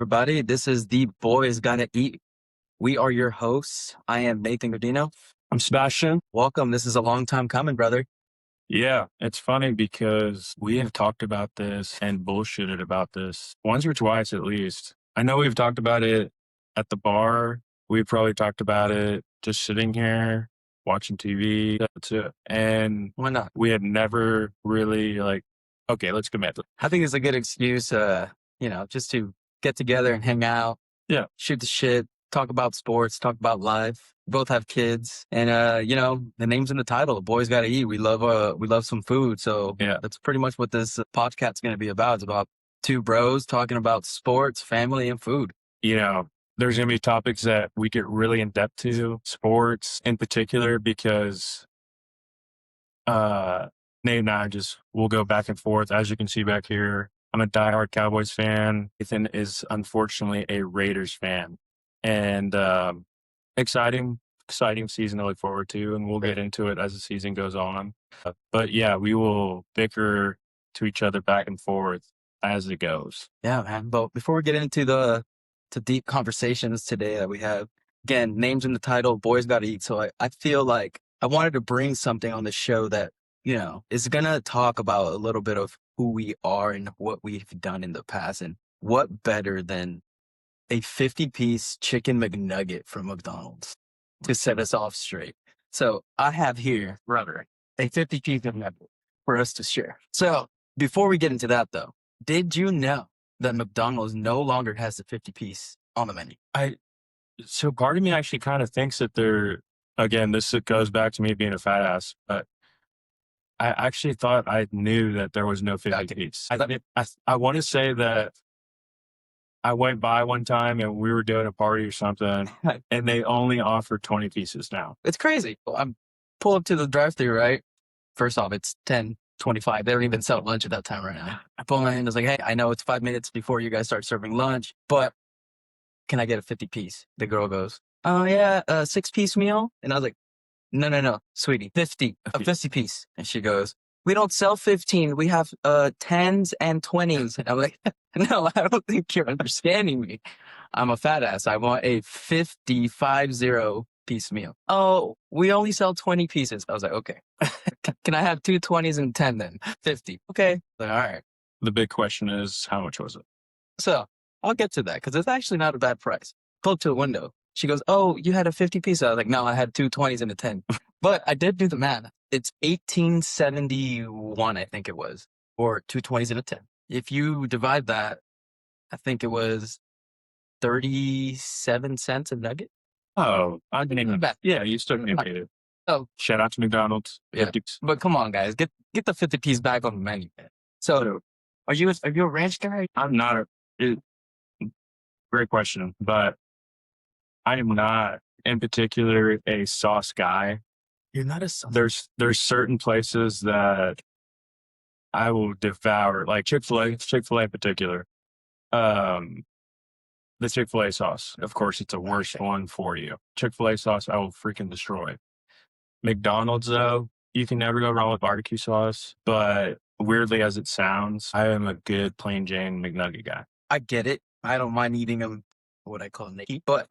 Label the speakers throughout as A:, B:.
A: Everybody, this is the Boys Gotta Eat. We are your hosts. I am Nathan Godino.
B: I'm Sebastian.
A: Welcome. This is a long time coming, brother.
B: Yeah, it's funny because we have talked about this and bullshitted about this once or twice at least. I know we've talked about it at the bar. We've probably talked about it just sitting here watching TV. That's it. And
A: Why not?
B: we had never really okay, let's commit.
A: I think it's a good excuse, just to get together and hang out.
B: Yeah.
A: Shoot the shit, talk about sports, talk about life. Both have kids, and the name's in the title. Boys Gotta Eat. We love some food. So
B: Yeah.
A: that's pretty much what this podcast's going to be about. It's about two bros talking about sports, family, and food.
B: There's going to be topics that we get really in depth to, sports in particular, because Nate and I we'll go back and forth. As you can see back here, I'm a diehard Cowboys fan. Ethan is unfortunately a Raiders fan. And exciting season to look forward to, and we'll get into it as the season goes on. But yeah, we will bicker to each other back and forth as it goes.
A: Yeah, man. But before we get into the deep conversations today that we have, again, names in the title, Boys Gotta Eat. So I feel like I wanted to bring something on the show that, is going to talk about a little bit of who we are and what we've done in the past. And what better than a 50-piece chicken McNugget from McDonald's to set us off straight. So I have here, brother, a 50-piece McNugget for us to share. So before we get into that, though, did you know that McDonald's no longer has the 50-piece on the menu?
B: So part of me actually kind of thinks that again, this goes back to me being a fat ass, but I actually thought I knew that there was no 50-piece. I want to say that I went by one time and we were doing a party or something, and they only offer 20 pieces now.
A: It's crazy. I'm pull up to the drive-thru, right? First off, it's 10:25. They don't even sell lunch at that time right now. I pull my hand. I was like, hey, I know it's 5 minutes before you guys start serving lunch, but can I get a 50-piece? The girl goes, oh, yeah, a 6-piece meal? And I was like, no, sweetie, 50, a 50-piece. And she goes, we don't sell 15. We have 10s and 20s. And I'm like, no, I don't think you're understanding me. I'm a fat ass. I want a 50-piece meal. Oh, we only sell 20 pieces. I was like, okay. Can I have 2 20s and 10 then? 50. Okay. Like, all right.
B: The big question is, how much was it?
A: So I'll get to that because it's actually not a bad price. Pull up to a window. She goes, oh, you had a 50-piece. I was like, no, I had 2 20s and a 10. But I did do the math. It's $18.71, I think it was, or 2 20s and a 10. If you divide that, I think it was 37 cents a nugget.
B: Oh, I didn't even bet. Yeah, you still paid it.
A: Oh,
B: shout out to McDonald's.
A: Yeah. But come on, guys, get the 50-piece back on the menu. So, are you a ranch guy?
B: I'm not great question, but I am not in particular a sauce guy.
A: You're not a sauce.
B: There's certain places that I will devour, like Chick-fil-A in particular. The Chick-fil-A sauce, of course, it's a worse one for you. Chick-fil-A sauce, I will freaking destroy. McDonald's, though, you can never go wrong with barbecue sauce. But weirdly as it sounds, I am a good plain Jane McNugget guy.
A: I get it. I don't mind eating them, what I call naked, but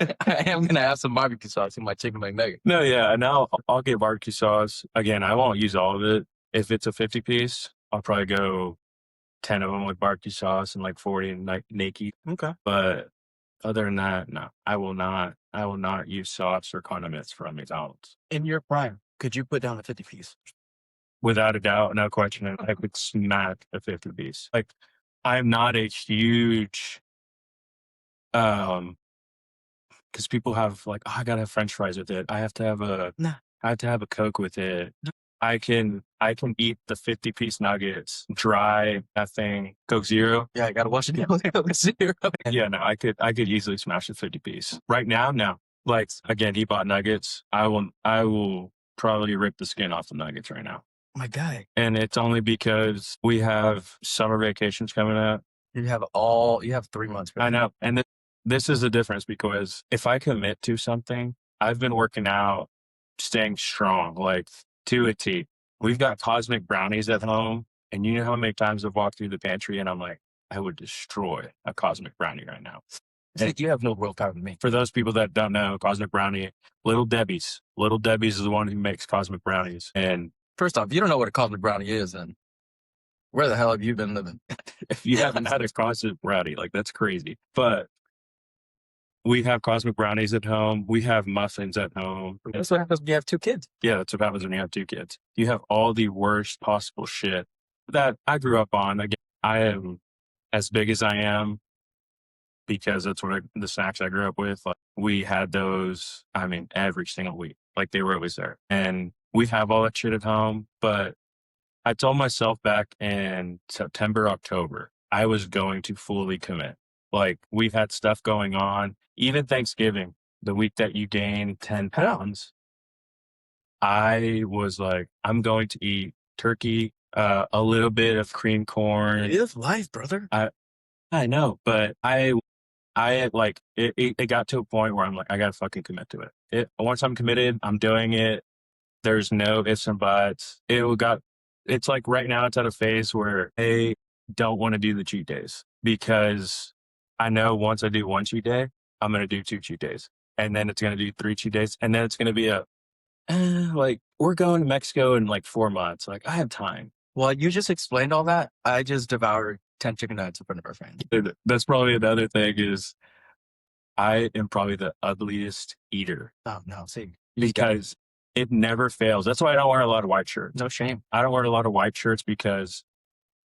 A: I am going to have some barbecue sauce in my chicken McNugget.
B: No, yeah, and I'll get barbecue sauce. Again, I won't use all of it. If it's a 50-piece, I'll probably go 10 of them with barbecue sauce and like 40 and like naked.
A: Okay.
B: But other than that, no, I will not use sauce or condiments from McDonald's.
A: In your prime, could you put down a 50-piece?
B: Without a doubt, no question. I could smack a 50-piece. Like, I'm not a huge, because people have like, oh, I gotta have French fries with it. I have to have a Coke with it. No. I can eat the 50-piece nuggets, dry that thing, Coke Zero.
A: Yeah, I gotta wash it down with Coke Zero.
B: Yeah, no, I could easily smash a 50-piece. Right now, no. Like, again, he bought nuggets. I will probably rip the skin off the nuggets right now.
A: My guy.
B: And it's only because we have summer vacations coming up.
A: You have 3 months.
B: I know. And this is the difference, because if I commit to something, I've been working out, staying strong, like to a T. We've got cosmic brownies at home, and you know how many times I've walked through the pantry and I'm like, I would destroy a cosmic brownie right now.
A: See, you have no willpower to me.
B: For those people that don't know, cosmic brownie, Little Debbie's. Little Debbie's is the one who makes cosmic brownies. And
A: first off, you don't know what a cosmic brownie is, and where the hell have you been living?
B: if you haven't had a cosmic brownie, like that's crazy. But we have cosmic brownies at home. We have muffins at home.
A: That's what happens when you have 2 kids.
B: Yeah, that's what happens when you have 2 kids. You have all the worst possible shit that I grew up on. Again, I am as big as I am because that's what the snacks I grew up with. Like, we had those, I mean, every single week. Like, they were always there. And we have all that shit at home. But I told myself back in September, October, I was going to fully commit. Like, we've had stuff going on. Even Thanksgiving, the week that you gained 10 pounds, I was like, I'm going to eat turkey, a little bit of cream corn.
A: It is life, brother.
B: I know, but I like it got to a point where I'm like, I gotta fucking commit to it. Once I'm committed, I'm doing it. There's no ifs and buts. It's like right now it's at a phase where I don't want to do the cheat days because I know once I do 1 cheat day, I'm going to do 2 cheat days. And then it's going to do 3 cheat days. And then it's going to be like, we're going to Mexico in like 4 months. Like, I have time.
A: Well, you just explained all that. I just devoured 10 chicken nuggets in front of our friends.
B: That's probably another thing is I am probably the ugliest eater.
A: Oh, no. See,
B: because it never fails. That's why I don't wear a lot of white shirts.
A: No shame.
B: I don't wear a lot of white shirts because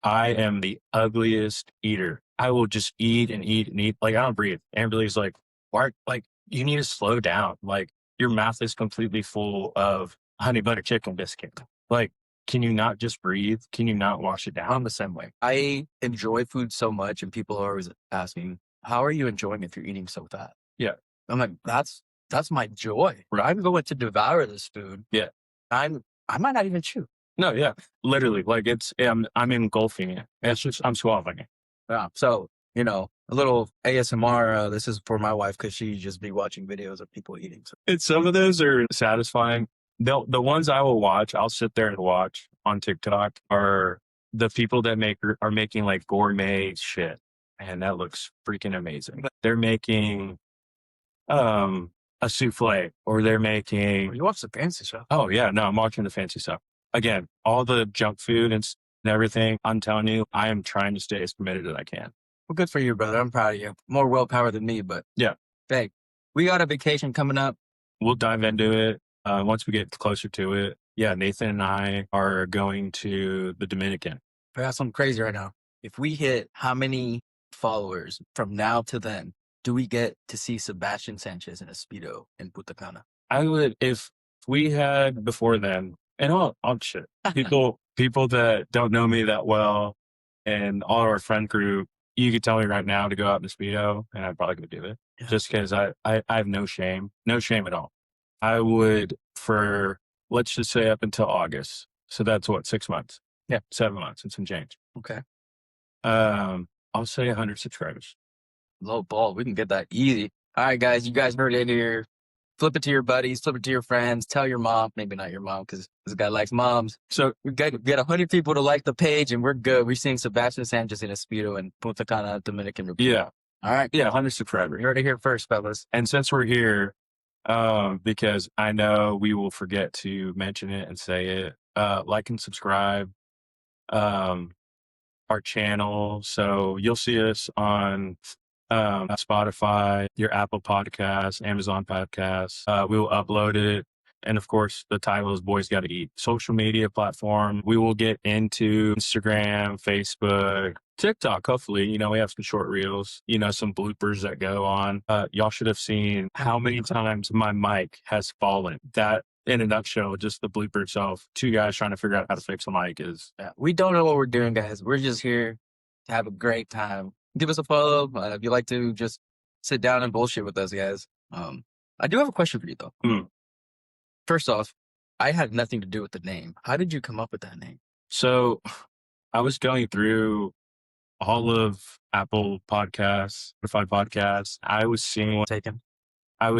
B: I am the ugliest eater. I will just eat and eat and eat. Like, I don't breathe. Amberly's like, Bart, like, you need to slow down. Like, your mouth is completely full of honey butter chicken biscuit. Like, can you not just breathe? Can you not wash it down?
A: I'm the same way. I enjoy food so much, and people are always asking, how are you enjoying it if you're eating so fast?
B: Yeah.
A: I'm like, that's my joy.
B: Right.
A: I'm going to devour this food.
B: Yeah.
A: I might not even chew.
B: No, yeah. Literally, like I'm engulfing it. It's just, I'm swallowing it.
A: Yeah. So, a little ASMR. This is for my wife because she just be watching videos of people eating. So.
B: And some of those are satisfying. The ones I will watch, I'll sit there and watch on TikTok are the people that are making like gourmet shit. And that looks freaking amazing. They're making a souffle, or they're making.
A: You watch the fancy stuff.
B: Oh yeah, no, I'm watching the fancy stuff. Again, all the junk food and everything. I'm telling you, I am trying to stay as committed as I can.
A: Well, good for you, brother. I'm proud of you. More willpower than me, but
B: yeah.
A: Hey, we got a vacation coming up.
B: We'll dive into it once we get closer to it. Yeah, Nathan and I are going to the Dominican.
A: I got something crazy right now. If we hit how many followers from now to then, do we get to see Sebastian Sanchez in a Speedo in Punta Cana?
B: I would, if we had before then, and all shit. People that don't know me that well and all our friend group, you could tell me right now to go out in a Speedo and I'd probably go do it. Yeah. Just because I have no shame at all. I would for, let's just say up until August. So that's what, 6 months?
A: Yeah.
B: 7 months and some change.
A: Okay.
B: I'll say 100 subscribers.
A: Low ball. We can get that easy. All right, guys. You guys heard it here. Flip it to your buddies. Flip it to your friends. Tell your mom. Maybe not your mom because this guy likes moms. So we get 100 people to like the page and we're good. We're seeing Sebastian Sanchez in a Speedo in Punta Cana, Dominican Republic.
B: Yeah.
A: All right.
B: Yeah, 100 subscribers.
A: You heard it here first, fellas.
B: And since we're here, because I know we will forget to mention it and say it, like and subscribe our channel. So you'll see us on Spotify, your Apple Podcasts, Amazon Podcasts. We will upload it. And of course, the title is Boys Gotta Eat. Social media platform. We will get into Instagram, Facebook, TikTok. Hopefully, we have some short reels, some bloopers that go on. Y'all should have seen how many times my mic has fallen. That, in a nutshell, just the blooper itself. 2 guys trying to figure out how to fix a mic is.
A: Yeah, we don't know what we're doing, guys. We're just here to have a great time. Give us a follow if you like to just sit down and bullshit with us, guys. I do have a question for you, though. First off, I had nothing to do with the name. How did you come up with that name?
B: So I was going through all of Apple Podcasts, Spotify Podcasts. I was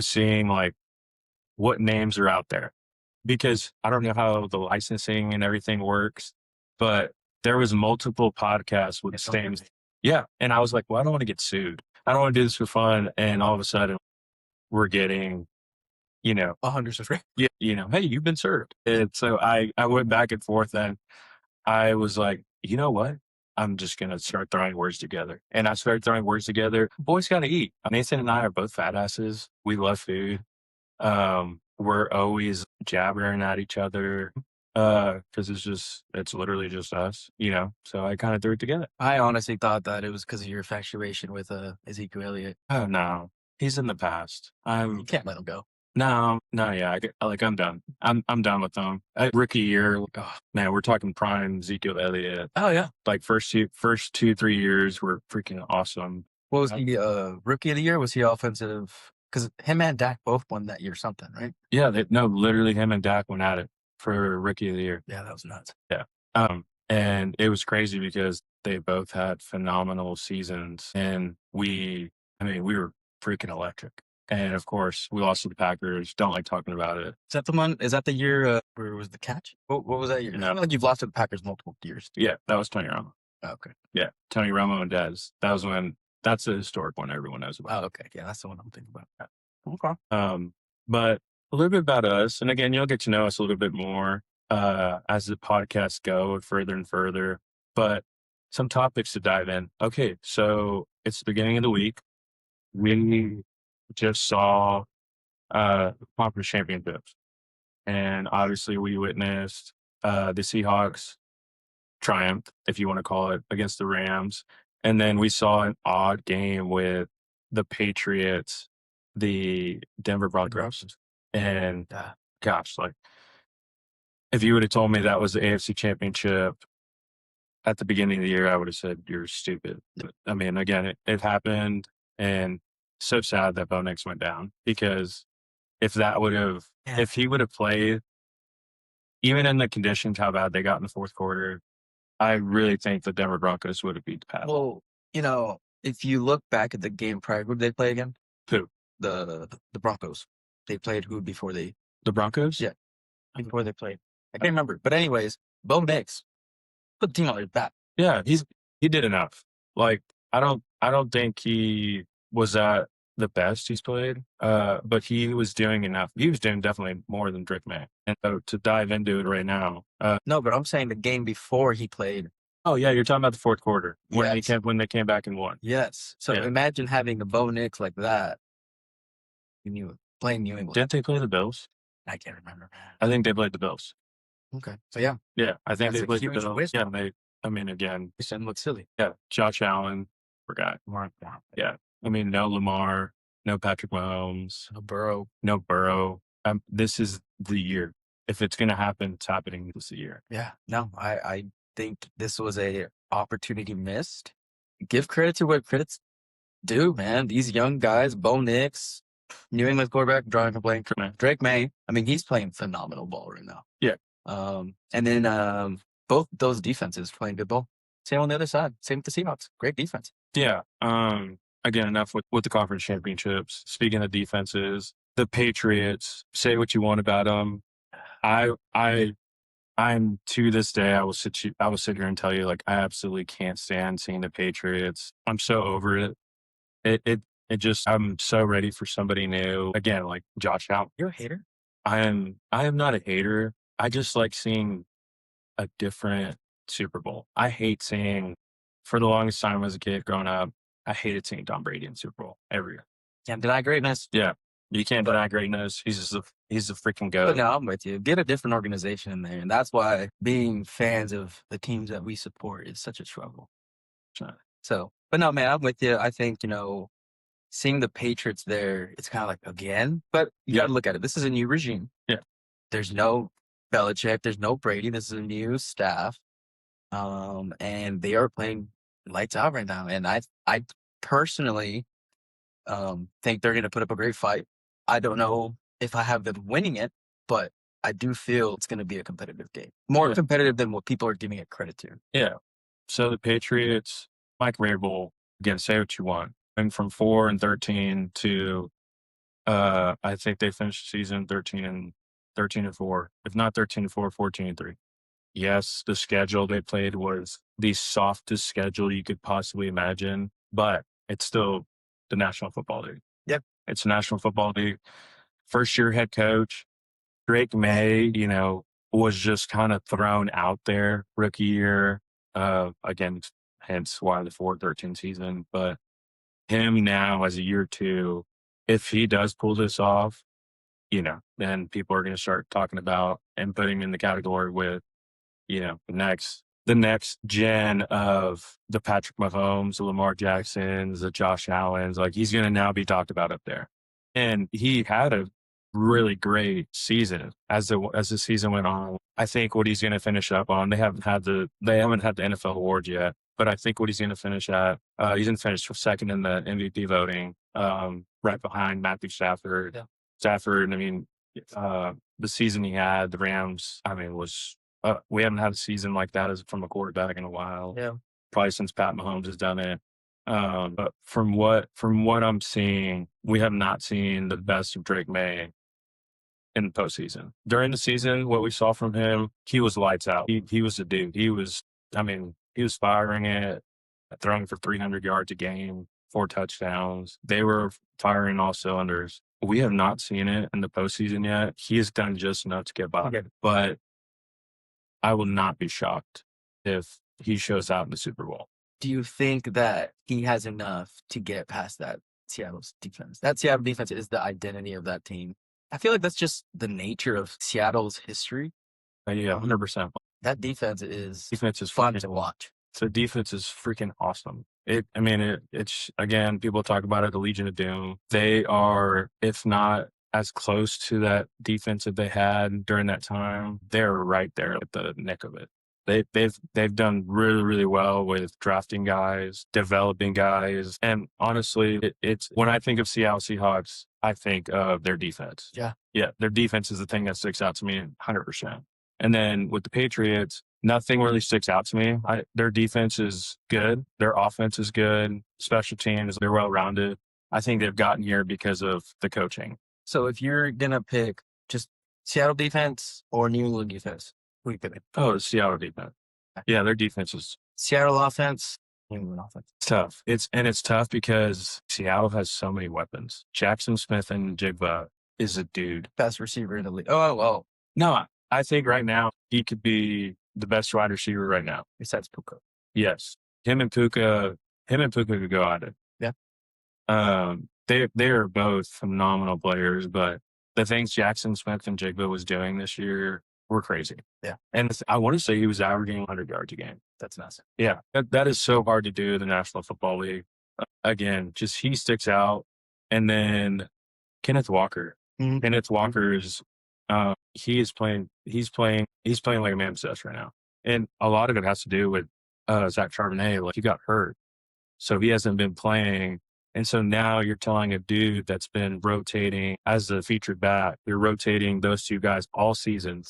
B: seeing like what names are out there because I don't know how the licensing and everything works, but there was multiple podcasts with the same. Yeah. And I was like, well, I don't want to get sued. I don't want to do this for fun. And all of a sudden we're getting,
A: 100 subscribers.
B: yeah, hey, you've been served. And so I went back and forth and I was like, you know what? I'm just going to start throwing words together. And I started throwing words together. Boys got to eat. Nathan and I are both fat asses. We love food. We're always jabbering at each other because it's literally just us, So I kind of threw it together.
A: I honestly thought that it was because of your infatuation with Ezekiel Elliott.
B: Oh no, he's in the past.
A: You can't let him go.
B: No, yeah, I'm done. I'm done with them. Rookie year, oh, man, we're talking prime Ezekiel Elliott.
A: Oh yeah,
B: Like first 2-3 years were freaking awesome.
A: what was he? Rookie of the year? Was he offensive? Because him and Dak both won that year, something, right?
B: Yeah, literally him and Dak went at it for rookie of the year.
A: Yeah, that was nuts.
B: Yeah. And it was crazy because they both had phenomenal seasons and we were freaking electric. And of course, we lost to the Packers. Don't like talking about it.
A: Is that the one? Is that the year where was the catch? What was that year?
B: No.
A: I feel like you've lost to the Packers multiple years.
B: Yeah, that was Tony Romo.
A: Oh, okay.
B: Yeah, Tony Romo and Dez. That's a historic one everyone knows about.
A: Oh, okay. Yeah, that's the one I'm thinking about. Okay.
B: But a little bit about us, and again, you'll get to know us a little bit more as the podcasts go further and further. But some topics to dive in. Okay, so it's the beginning of the week. We just saw conference championships, and obviously we witnessed the Seahawks triumph, if you want to call it, against the Rams, and then we saw an odd game with the Patriots, the Denver Broncos, and gosh, like if you would have told me that was the AFC Championship at the beginning of the year, I would have said you're stupid. But, I mean, again, it happened, and so sad that Bo Nix went down because if he would have played, even in the conditions how bad they got in the fourth quarter, I really think the Denver Broncos would have beat the Pats.
A: Well, if you look back at the game prior, who did they play again?
B: Who?
A: The Broncos. They played who before they?
B: The Broncos?
A: Yeah, before they played. I can't remember. But anyways, Bo Nix put the team on his back.
B: Yeah, he did enough. Like I don't think he was at the best he's played, but he was doing enough. He was doing definitely more than Drake Maye. And so to dive into it right now.
A: No, but I'm saying the game before he played.
B: Oh yeah, you're talking about the fourth quarter when
A: Yes.
B: they came back and won.
A: Yes. So imagine having a Bo Nix like that. Playing New England.
B: Didn't they play the Bills?
A: I can't remember.
B: I think they played the Bills.
A: Okay. So yeah.
B: Yeah, I think
A: That's
B: they
A: a
B: played the
A: huge
B: Bills.
A: wisdom.
B: Yeah, again,
A: It shouldn't look silly.
B: yeah, Josh Allen, forgot. Yeah, no Lamar, no Patrick Mahomes,
A: No Burrow.
B: This is the year. If it's going to happen, it's happening this year.
A: Yeah. No, I think this was a opportunity missed. Give credit to what credit's due, man. These young guys, Bo Nix, New England quarterback, drawing a blank. Drake Maye. I mean, he's playing phenomenal ball right now.
B: Yeah.
A: And then both those defenses playing good ball. Same on the other side. Same with the Seahawks. Great defense.
B: Yeah. Again, enough with the conference championships. Speaking of defenses, the Patriots, say what you want about them. I'm to this day, I will sit here and tell you, like, I absolutely can't stand seeing the Patriots. I'm so over it. It just, I'm so ready for somebody new. Again, like Josh Allen.
A: You're a hater?
B: I am not a hater. I just like seeing a different Super Bowl. I hate seeing, for the longest time as a kid growing up, I hated seeing Tom Brady in Super Bowl every year.
A: Can't deny greatness.
B: Yeah. You can't deny greatness. He's a freaking goat.
A: But no, I'm with you. Get a different organization in there. And that's why being fans of the teams that we support is such a struggle. So, but no, man, I'm with you. I think, seeing the Patriots there, it's kind of like, again, but you got to look at it. This is a new regime.
B: Yeah.
A: There's no Belichick. There's no Brady. This is a new staff. And they are playing lights out right now. And I personally think they're going to put up a great fight. I don't know if I have them winning it, but I do feel it's going to be a competitive game. More competitive than what people are giving it credit to.
B: Yeah. So the Patriots, Mike Vrabel, again, say what you want. And from 4-13 to, I think they finished the season 13-4. If not 13-4, 14-3. Yes, the schedule they played was the softest schedule you could possibly imagine, but it's still the National Football League.
A: Yep.
B: It's the National Football League. First year head coach, Drake Maye, was just kind of thrown out there rookie year. Again, hence why the 4-13 season. But him now as a year two, if he does pull this off, then people are going to start talking about and putting him in the category with, the next gen of the Patrick Mahomes, the Lamar Jacksons, the Josh Allens. Like, he's going to now be talked about up there. And he had a really great season as the season went on. I think what he's going to finish up on, they haven't had the NFL awards yet, but I think what he's going to finish at, he's going to finish second in the MVP voting, right behind Matthew Stafford.
A: Yeah.
B: Stafford, the season he had, the Rams, was we haven't had a season like that from a quarterback in a while.
A: Yeah.
B: Probably since Pat Mahomes has done it. But from what I'm seeing, we have not seen the best of Drake Maye in the postseason. During the season, what we saw from him, he was lights out. He was a dude. He was firing it, throwing for 300 yards a game, 4 touchdowns. They were firing all cylinders. We have not seen it in the postseason yet. He has done just enough to get by.
A: Okay.
B: But I will not be shocked if he shows out in the Super Bowl.
A: Do you think that he has enough to get past that Seattle's defense? That Seattle defense is the identity of that team. I feel like that's just the nature of Seattle's history.
B: Yeah, 100%.
A: That defense is
B: fun
A: to watch.
B: So defense is freaking awesome. It's again, people talk about it, the Legion of Doom. They are, if not as close to that defense that they had during that time, they're right there at the nick of it. They've done really, really well with drafting guys, developing guys, and honestly, it's when I think of Seattle Seahawks, I think of their defense.
A: Yeah,
B: their defense is the thing that sticks out to me 100%. And then with the Patriots, nothing really sticks out to me. Their defense is good, their offense is good, special teams, they're well rounded. I think they've gotten here because of the coaching.
A: So if you're gonna pick just Seattle defense or New England defense, who are you picking?
B: Oh, the Seattle defense. Yeah, their defense is
A: Seattle offense, New England offense.
B: It's tough. It's tough because Seattle has so many weapons. Jaxon, Smith-Njigba is a dude.
A: Best receiver in the league. Oh, well.
B: No, I think right now he could be the best wide receiver right now.
A: Besides Puka.
B: Yes. Him and Puka could go at it.
A: Yeah.
B: They are both phenomenal players, but the things Jaxon Smith-Njigba was doing this year were crazy.
A: Yeah.
B: And I want to say he was averaging 100 yards a game.
A: That's massive.
B: Yeah. That is so hard to do in the National Football League. Again, just he sticks out. And then Kenneth Walker.
A: Mm-hmm.
B: Kenneth Walker's he's playing like a man possessed right now. And a lot of it has to do with Zach Charbonnet. Like, he got hurt. So he hasn't been playing. And so now you're telling a dude that's been rotating as a featured back, you're rotating those two guys all season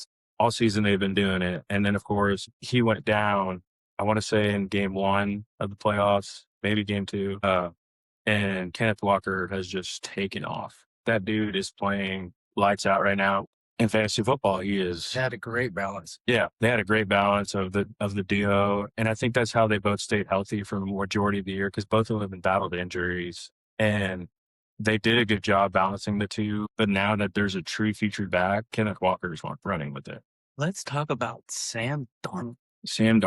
B: they've been doing it. And then, of course, he went down, I want to say in game 1 of the playoffs, maybe game 2. And Kenneth Walker has just taken off. That dude is playing lights out right now. In fantasy football, he is.
A: They had a great balance.
B: Yeah, they had a great balance of the duo. And I think that's how they both stayed healthy for the majority of the year, because both of them have battled injuries. And they did a good job balancing the two. But now that there's a true featured back, Kenneth Walker's running with it.
A: Let's talk about Sam Darnold.
B: Sam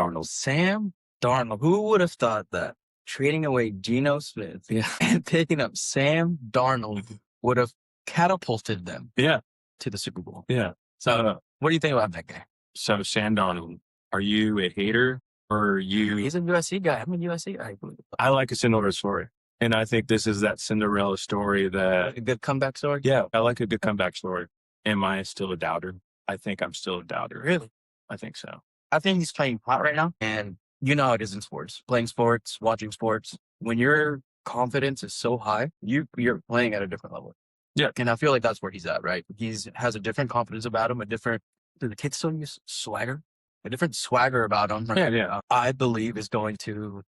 B: Darnold.
A: Who would have thought that trading away Geno Smith and picking up Sam Darnold would have catapulted them to the Super Bowl?
B: Yeah.
A: So what do you think about that guy?
B: So Sam Darnold, are you a hater or are you?
A: He's a USC guy. I'm a USC guy.
B: I like a Cinderella story. And I think this is that Cinderella story that...
A: A good comeback story?
B: Yeah, I like a good comeback story. Am I still a doubter? I think I'm still a doubter.
A: Really?
B: I think so.
A: I think he's playing hot right now. And you know how it is in sports. Playing sports, watching sports. When your confidence is so high, you're playing at a different level.
B: Yeah.
A: And I feel like that's where he's at, right? Has a different confidence about him, do the kids still use swagger? A different swagger about him. Right?
B: Yeah.
A: I believe is going to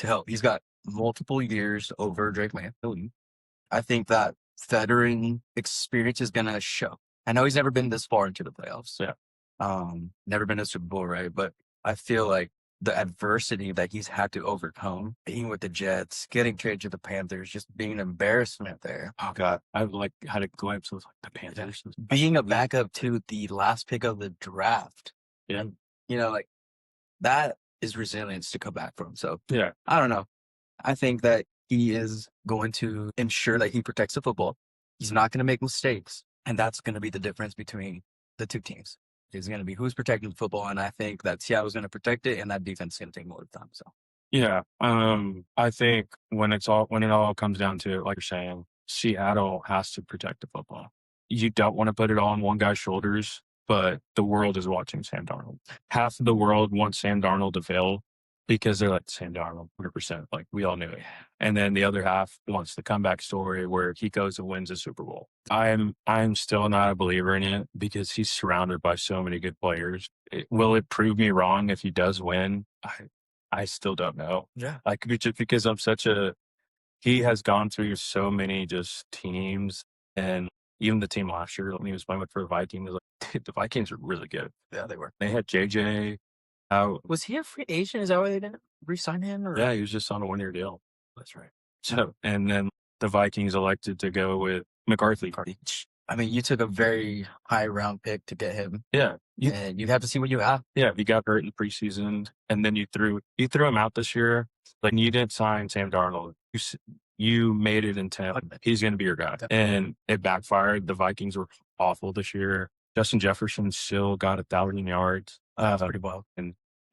A: help. He's got multiple years over Drake Maye. I think that veteran experience is going to show. I know he's never been this far into the playoffs.
B: Yeah.
A: Never been to a Super Bowl, right? But I feel like the adversity that he's had to overcome, being with the Jets, getting traded to the Panthers, just being an embarrassment there.
B: Oh God, I've like had a glimpse of like the Panthers.
A: Being a backup to the last pick of the draft.
B: Yeah.
A: And, like that is resilience to come back from. So
B: Yeah.
A: I don't know. I think that he is going to ensure that he protects the football. He's not going to make mistakes. And that's going to be the difference between the two teams. It's going to be who's protecting the football. And I think that Seattle's going to protect it, and that defense is going to take more time. So
B: Yeah. I think when it all comes down to it, like you're saying, Seattle has to protect the football. You don't want to put it all on one guy's shoulders, but the world is watching Sam Darnold. Half of the world wants Sam Darnold to fail because they're like, Sam Darnold, 100%. Like, we all knew it. And then the other half wants the comeback story where he goes and wins a Super Bowl. I'm still not a believer in it because he's surrounded by so many good players. Will it prove me wrong if he does win? I still don't know.
A: yeah,
B: Like, just because he has gone through so many just teams, and even the team last year when he was playing for the Vikings, like, the Vikings are really good.
A: yeah, they were.
B: They had JJ out.
A: Was he a free agent? Is that why they didn't re-sign him? Or?
B: Yeah, he was just on a 1-year deal.
A: That's right.
B: So, and then the Vikings elected to go with McCarthy.
A: I mean, you took a very high round pick to get him.
B: Yeah.
A: And you have to see what you have.
B: Yeah, he got hurt in the preseason, and then you threw him out this year. Like, you didn't sign Sam Darnold. You made it into he's going to be your guy, and it backfired. The Vikings were awful this year. Justin Jefferson still got 1,000 yards.
A: That's pretty wild.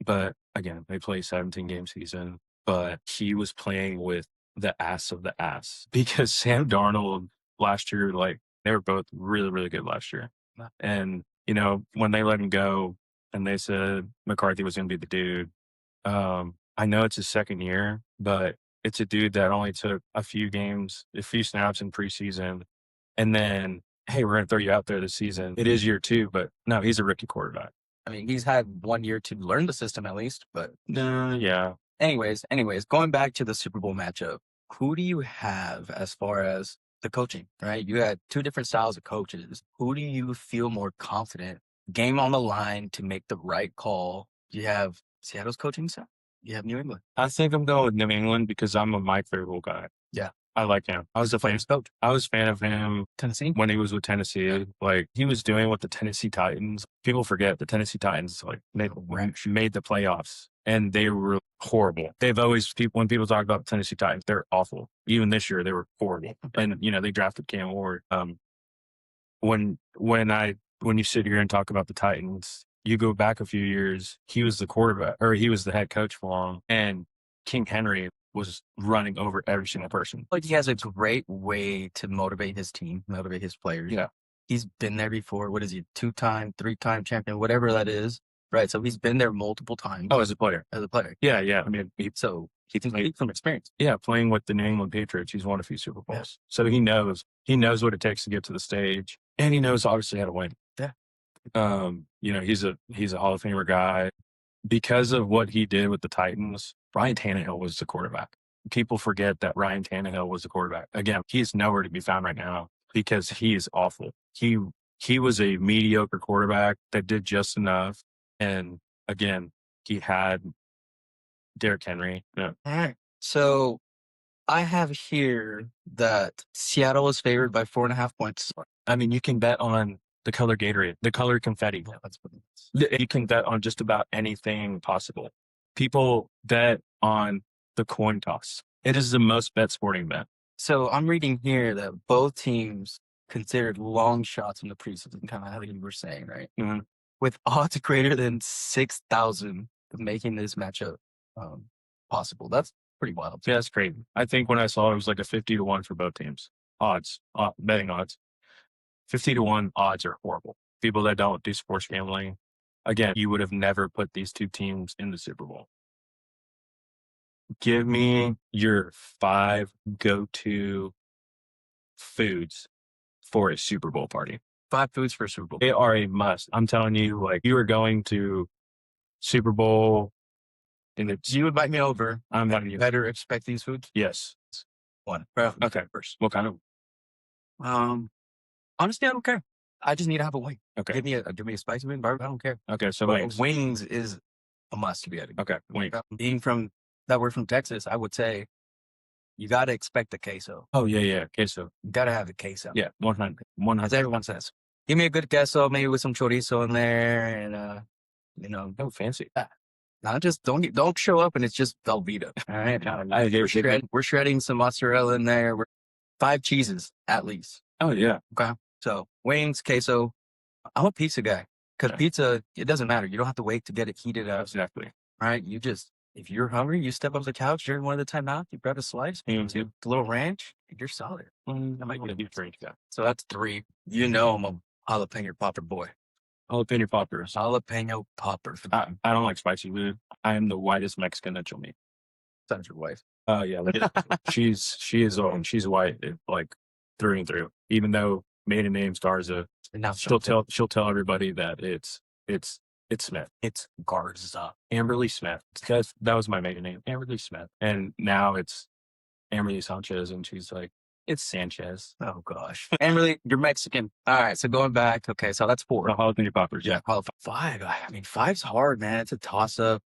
B: But again, they play 17-game season. But he was playing with the ass of the ass because Sam Darnold last year, like, they were both really, really good last year. And when they let him go and they said McCarthy was going to be the dude, I know it's his second year, but it's a dude that only took a few snaps in preseason. And then, hey, we're going to throw you out there this season. It is year 2, but no, he's a rookie quarterback.
A: I mean, he's had 1 year to learn the system at least, but
B: yeah.
A: Anyways, going back to the Super Bowl matchup, who do you have as far as the coaching, right? You had 2 different styles of coaches. Who do you feel more confident? Game on the line to make the right call. You have Seattle's coaching staff. You have New England.
B: I think I'm going with New England because I'm a Mike Vrabel guy.
A: Yeah.
B: I like him. I was a fan of him
A: Tennessee
B: when he was with Tennessee. Yeah. Like, he was doing with the Tennessee Titans. People forget the Tennessee Titans made the playoffs, and they were horrible. They've always when people talk about the Tennessee Titans, they're awful. Even this year, they were horrible. And they drafted Cam Ward. When you sit here and talk about the Titans, you go back a few years, he was the quarterback, or he was the head coach for long, and King Henry was running over every single person.
A: Like, he has a great way to motivate his team, motivate his players.
B: Yeah.
A: He's been there before. What is he? 2-time, 3-time champion, whatever that is. Right. So he's been there multiple times.
B: Oh, as a player. Yeah. Yeah. I mean,
A: he can speak from experience.
B: Yeah. Playing with the New England Patriots, he's won a few Super Bowls. Yeah. So he knows what it takes to get to the stage, and he knows obviously how to win.
A: Yeah.
B: He's a Hall of Famer guy. Because of what he did with the Titans, Ryan Tannehill was the quarterback. People forget that Ryan Tannehill was the quarterback. Again, he's nowhere to be found right now because he is awful. He was a mediocre quarterback that did just enough. And again, he had Derrick Henry. Yeah.
A: All right. So I have here that Seattle is favored by 4.5 points.
B: I mean, you can bet on the color Gatorade, the color confetti.
A: Yeah, that's what it is.
B: You can bet on just about anything possible. People bet on the coin toss. It is the most bet sporting bet.
A: So I'm reading here that both teams considered long shots in the preseason, kind of how you were saying, right?
B: Mm-hmm.
A: With odds greater than 6,000 of making this matchup possible. That's pretty wild.
B: Yeah, that's crazy. I think when I saw it was like a 50-1 for both teams. Betting odds. 50-1 odds are horrible. People that don't do sports gambling, again, you would have never put these 2 teams in the Super Bowl. Give me your 5 go-to foods for a Super Bowl party.
A: 5 foods for a Super Bowl.
B: They are a must. I'm telling you, like, you are going to Super Bowl.
A: And you invite me over.
B: I'm inviting you.
A: Better expect these foods?
B: Yes.
A: 1.
B: Okay. First. What kind of?
A: Honestly, I don't care. I just need to have a wing.
B: Okay.
A: Give me a spicy wing, barbecue. I don't care.
B: Okay. So
A: But
B: wings.
A: wings is a must to be added.
B: Okay. Wings.
A: Being from that we're from Texas, I would say you got to expect the queso.
B: Oh yeah, yeah. Queso.
A: You got to have the queso.
B: Yeah. 100.
A: As everyone says. Give me a good queso, maybe with some chorizo in there, and you know,
B: Oh, fancy.
A: not just don't show up and it's just Velveeta. All right, we're shredding some mozzarella in there. We're 5 cheeses at least.
B: Oh yeah.
A: Okay, so wings, queso. I'm a pizza guy because pizza, it doesn't matter. You don't have to wait to get it heated up.
B: Exactly.
A: Right? You just, if you're hungry, you step up the couch during one of the timeouts, you grab a slice, a little ranch, you're solid.
B: That might be a huge range guy.
A: So that's 3. You know I'm a jalapeno popper boy.
B: Jalapeno poppers.
A: Jalapeno poppers.
B: I don't like spicy food. I am the whitest Mexican that you'll meet.
A: That's your wife.
B: Oh yeah, she is she's white, like through and through. Even though maiden name Garza, she'll tell everybody that it's Smith.
A: It's Garza.
B: Amberly Smith. That was my maiden name, Amberly Smith, and now it's Amberly Sanchez, and she's like, it's Sanchez.
A: Oh gosh, Amberly, you're Mexican. All right, so going back. Okay, so that's 4.
B: The jalapeno poppers. Yeah,
A: 5. I mean, 5's hard, man. It's a toss up.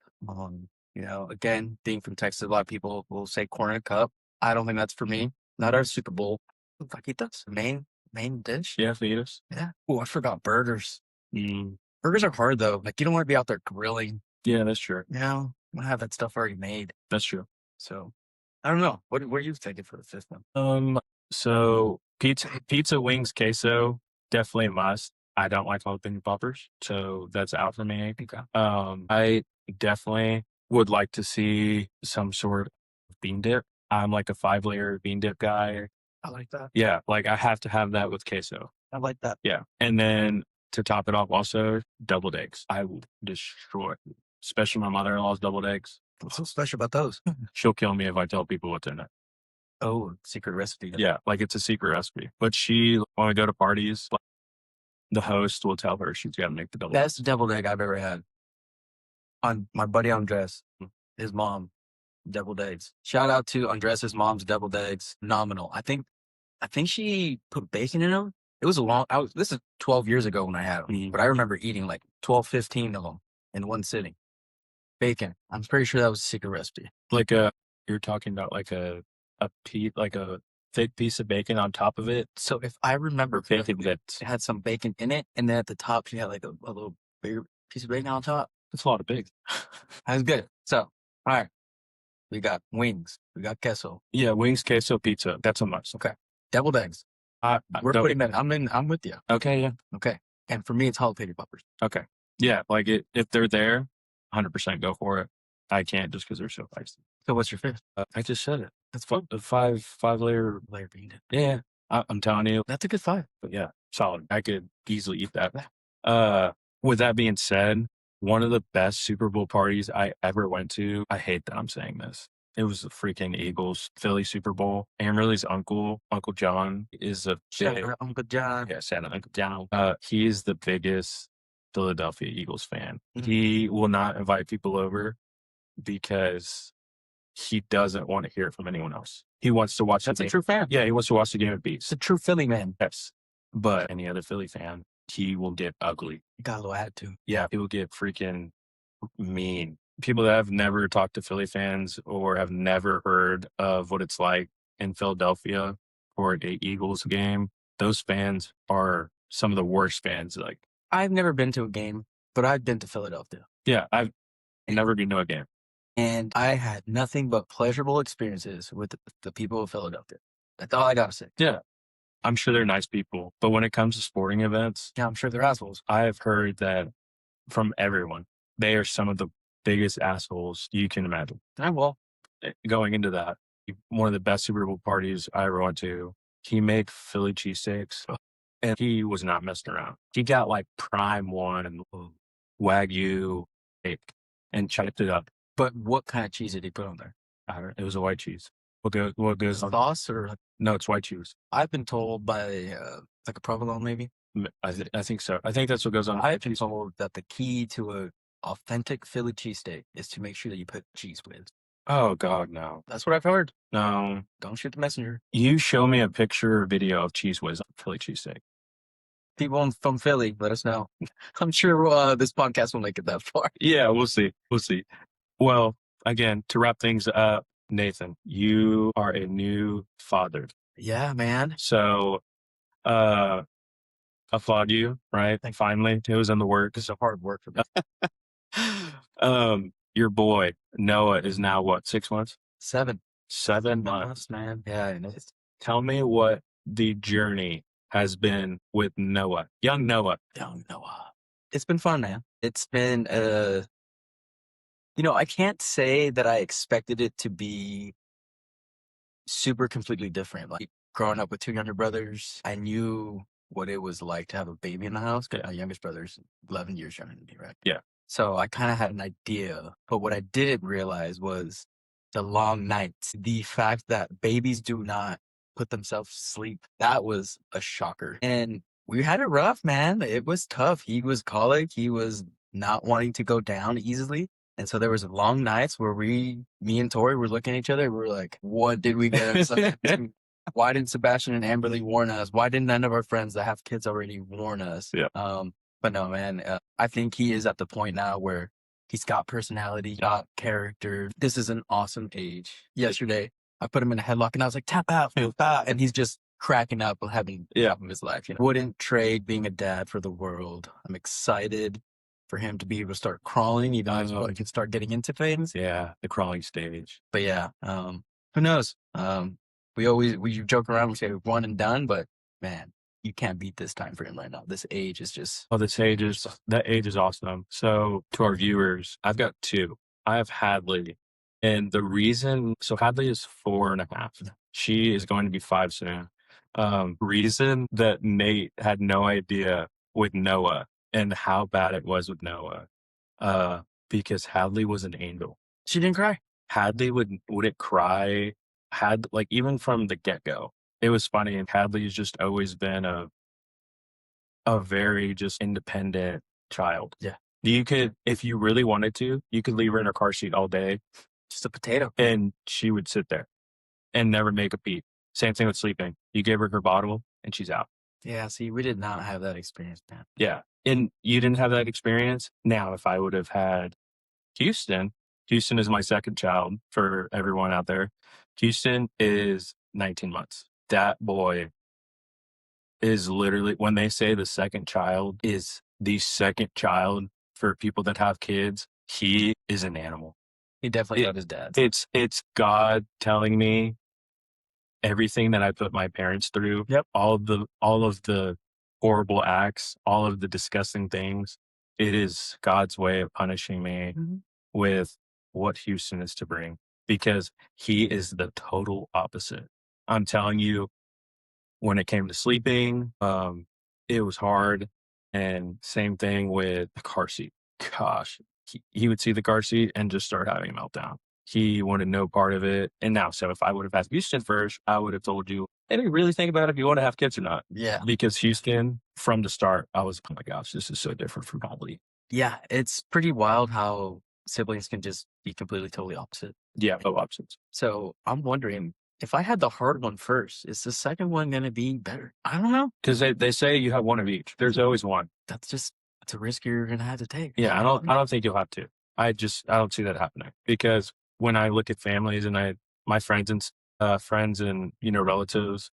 A: You know, again, being from Texas, a lot of people will say corn in a cup. I don't think that's for me. Not our Super Bowl. Fajitas, main dish.
B: Yeah, fajitas.
A: Yeah. Oh, I forgot burgers. Burgers are hard though. Like you don't want to be out there grilling.
B: Yeah, that's true.
A: You know, you want to have that stuff already made.
B: That's true.
A: So, I don't know. What are you thinking for the 5th one?
B: So pizza, wings, queso, definitely a must. I don't like jalapeno poppers, so that's out for me.
A: Okay.
B: I definitely would like to see some sort of bean dip. I'm like a 5-layer bean dip guy.
A: I like that.
B: Yeah, like I have to have that with queso.
A: I like that.
B: Yeah, and then to top it off, also deviled eggs. I will destroy, especially my mother-in-law's deviled eggs.
A: What's so special about those?
B: She'll kill me if I tell people what's in it.
A: Oh, secret recipe.
B: Yeah, like it's a secret recipe. But when we go to parties, like, the host will tell her she's got to make the deviled egg.
A: Best deviled egg I've ever had. On my buddy Andres, his mom, deviled eggs. Shout out to Andres' mom's deviled eggs. Phenomenal. I think she put bacon in them. It was this is 12 years ago when I had them, but I remember eating like 12, 15 of them in one sitting. Bacon. I'm pretty sure that was a secret recipe.
B: Like you're talking about like a thick piece of bacon on top of it.
A: So if I remember,
B: bacon that
A: it had some bacon in it, and then at the top she had like a little bigger piece of bacon on top.
B: That's a lot of bacon.
A: That was good. So, all right, we got wings, we got queso.
B: Yeah, wings, queso, pizza. That's a must.
A: Okay, deviled eggs. We're putting that. I'm with you.
B: Okay, yeah.
A: Okay, and for me, it's jalapeno poppers.
B: Okay, yeah. Like if they're there, 100% go for it. I can't just because they're so feisty.
A: So what's your 5th?
B: I just said it.
A: That's fun.
B: A 5-layer
A: bean dip.
B: Yeah, I'm telling you,
A: that's a good 5.
B: But yeah, solid. I could easily eat that. With that being said, one of the best Super Bowl parties I ever went to. I hate that I'm saying this. It was the freaking Eagles Philly Super Bowl. Amberly's uncle, Uncle John, is a
A: Uncle John.
B: Yeah, shout out Uncle John. He is the biggest Philadelphia Eagles fan. He will not invite people over because he doesn't want to hear it from anyone else. He wants to watch.
A: That's a true fan.
B: Yeah, he wants to watch the game at Beats.
A: It's a true Philly man.
B: Yes, but any other Philly fan, he will get ugly.
A: He got a little attitude.
B: Yeah, he will get freaking mean. People that have never talked to Philly fans or have never heard of what it's like in Philadelphia for an Eagles game, those fans are some of the worst fans. Like,
A: I've never been to a game, but I've been to Philadelphia.
B: Yeah, I've never been to a game.
A: And I had nothing but pleasurable experiences with the people of Philadelphia. That's all I got to say.
B: Yeah. I'm sure they're nice people. But when it comes to sporting events,
A: yeah, I'm sure they're assholes.
B: I have heard that from everyone. They are some of the biggest assholes you can imagine.
A: Well,
B: going into that, one of the best Super Bowl parties I ever went to, he made Philly cheesesteaks and he was not messing around. He got like prime one, Wagyu steak and chopped it up.
A: But what kind of cheese did he put on there?
B: It was a white cheese. What goes
A: sauce or?
B: No, it's white cheese.
A: I've been told by like a provolone maybe.
B: I think so. I think that's what goes on.
A: I've been told that the key to a authentic Philly cheesesteak is to make sure that you put cheese with.
B: Oh God, no.
A: That's what I've heard.
B: No.
A: Don't shoot the messenger.
B: You show me a picture or video of Cheese Whiz on Philly cheesesteak.
A: People from Philly, let us know. I'm sure this podcast will make it that far.
B: Yeah, we'll see. We'll see. Well, again, to wrap things up, Nathan, you are a new father.
A: Yeah, man.
B: So, applaud you, right? Finally, it was in the works.
A: It's a hard work for me.
B: Your boy, Noah, is now what, 6 months?
A: 7
B: months.
A: man. Yeah, and it's
B: Tell me what the journey has been with Noah, young Noah.
A: young Noah. It's been fun, man. It's been I can't say that I expected it to be super completely different. Like growing up with 2 younger brothers, I knew what it was like to have a baby in the house. 'Cause my youngest brother's 11 years younger than me, right?
B: Yeah.
A: So I kind of had an idea, but what I didn't realize was the long nights, the fact that babies do not put themselves to sleep. That was a shocker. And we had it rough, man. It was tough. He was colic. He was not wanting to go down easily. And so there was long nights where me and Tori were looking at each other. We were like, what did we get ourselves into? Why didn't Sebastian and Amberly warn us? Why didn't none of our friends that have kids already warn us?
B: Yeah.
A: But no, man, I think he is at the point now where he's got personality, got character. This is an awesome age. Yesterday, I put him in a headlock and I was like, tap out, and he's just cracking up, having the time of his life. Wouldn't trade being a dad for the world. I'm excited for him to be able to start crawling, even though he can start getting into things.
B: Yeah, the crawling stage.
A: But yeah, who knows? We joke around, we say one and done, but man, you can't beat this time for him right now. This age is just...
B: Oh, that age is awesome. So to our viewers, I've got 2. I have Hadley. And the reason, so Hadley is 4.5. She is going to be 5 soon. Reason that Nate had no idea with Noah and how bad it was with Noah, because Hadley was an angel.
A: She didn't cry.
B: Hadley wouldn't cry. Even from the get-go. It was funny, and Hadley has just always been a very just independent child.
A: Yeah.
B: You could, if you really wanted to, you could leave her in her car seat all day.
A: Just a potato.
B: And she would sit there and never make a peep. Same thing with sleeping. You gave her her bottle and she's out.
A: Yeah, see, we did not have that experience, man.
B: Yeah. And you didn't have that experience. Now, if I would have had Houston is my second child for everyone out there. Houston is 19 months. That boy is literally, when they say the second child is the second child for people that have kids, he is an animal.
A: He definitely got his dad.
B: It's God telling me everything that I put my parents through.
A: Yep.
B: All of the horrible acts, all of the disgusting things. It is God's way of punishing me with what Houston is to bring, because he is the total opposite. I'm telling you, when it came to sleeping, it was hard. And same thing with the car seat. Gosh, he would see the car seat and just start having a meltdown. He wanted no part of it. And now, so if I would have asked Houston first, I would have told you, hey, really think about if you want to have kids or not.
A: Yeah.
B: Because Houston, from the start, I was, oh my gosh, this is so different from Holly.
A: Yeah, it's pretty wild how siblings can just be completely, totally opposite.
B: Yeah, no options. So
A: I'm wondering, if I had the hard one first, is the second one going to be better? I don't know.
B: Because they say you have one of each. There's always one.
A: That's a risk you're going to have to take.
B: Yeah, I don't think you'll have to. I don't see that happening, because when I look at families and my friends and relatives,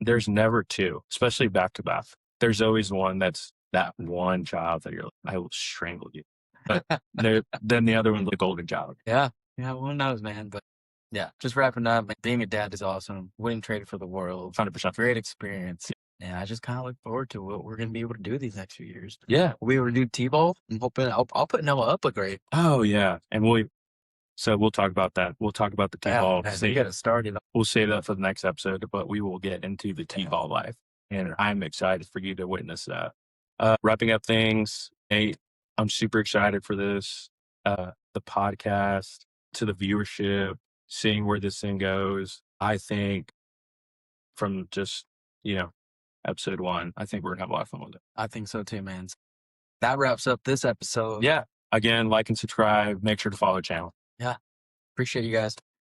B: there's never 2, especially back to back. There's always one that's that one child that you're like, I will strangle you. But then the other one's the golden child.
A: Yeah, one knows, man. But yeah, just wrapping up, being a dad is awesome. Wouldn't trade it for the world.
B: 100%.
A: Great experience. And I just kind of look forward to what we're going to be able to do these next few years.
B: Yeah.
A: We'll be able to do T-ball. I'm hoping I'll put Noah up a grade.
B: Oh, yeah. And we'll talk about that. We'll talk about the T-ball.
A: Yeah, we got to start it.
B: We'll save that for the next episode, but we will get into the T-ball life. And I'm excited for you to witness that. Wrapping up things, Nate, I'm super excited for this. The podcast, to the viewership, seeing where this thing goes. I think from just, episode 1, I think we're going to have a lot of fun with it.
A: I think so too, man. That wraps up this episode.
B: Yeah. Again, like and subscribe. Make sure to follow the channel.
A: Yeah. Appreciate you guys.